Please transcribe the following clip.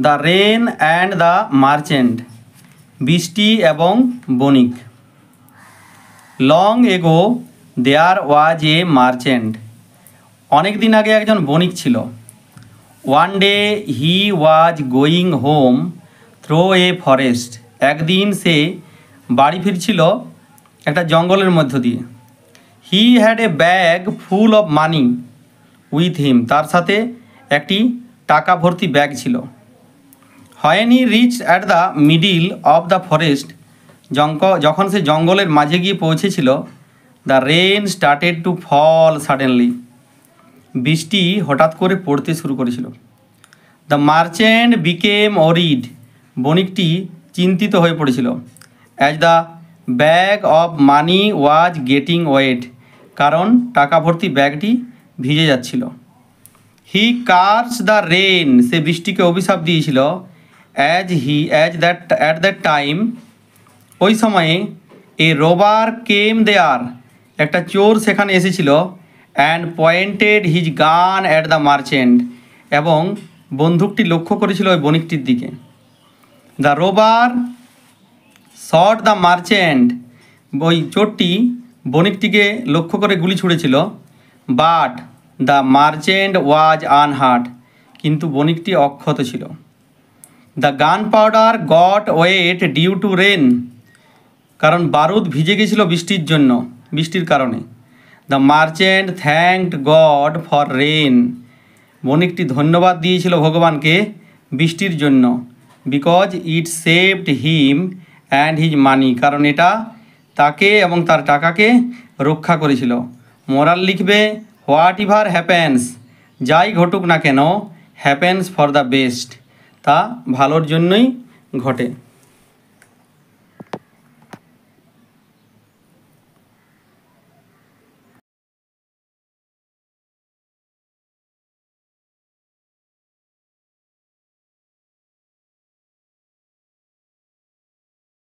The rain and the merchant, বৃষ্টি এবং বণিক। Long ago দেয়ার ওয়াজ এ merchant, অনেক দিন আগে একজন বণিক ছিল। One day he was going home through a forest, একদিন সে বাড়ি ফিরছিল একটা জঙ্গলের মধ্য দিয়ে। He had a bag full of money with him, তার সাথে একটি টাকা ভর্তি ব্যাগ ছিল। When he reach at the middle of the forest, যখন সে জঙ্গলের মাঝে গিয়ে পৌঁছেছিল, the rain started to fall suddenly, বৃষ্টি হঠাৎ করে পড়তে শুরু করেছিল। দ্য মার্চেন্ট বিকেম অরিড, বণিকটি চিন্তিত হয়ে পড়েছিল। As the bag of money was getting wait, কারণ টাকা ভর্তি ব্যাগটি ভিজে যাচ্ছিল। হি কার্স দ্য রেন, সে বৃষ্টিকে অভিশাপ দিয়েছিল। অ্যাট দ্যাট টাইম, ওই সময়ে এ রোবার কেম দেয়ার, একটা চোর সেখানে এসেছিল। And pointed his gun at the merchant, এবং বন্দুকটি লক্ষ্য করেছিল ওই বণিকটির দিকে। The robber shot the merchant, ওই চোরটি বণিকটিকে লক্ষ্য করে গুলি ছুঁড়েছিল। But the merchant was unhurt, কিন্তু বণিকটি অক্ষত ছিল। The gunpowder got wet due to rain, কারণ বারুদ ভিজে গেছিল বৃষ্টির কারণে। The merchant thanked God for rain, বণিকটি ধন্যবাদ দিয়েছিল ভগবানকে বৃষ্টির জন্য। Because it saved him and his মানি, কারণ এটা তাকে এবং তার টাকাকে রক্ষা করেছিল। মোরাল লিখবে, হোয়াট এভার হ্যাপেন্স, যাই ঘটুক না কেন, হ্যাপেন্স ফর দ্য বেস্ট, তা ভালোর জন্যই ঘটে।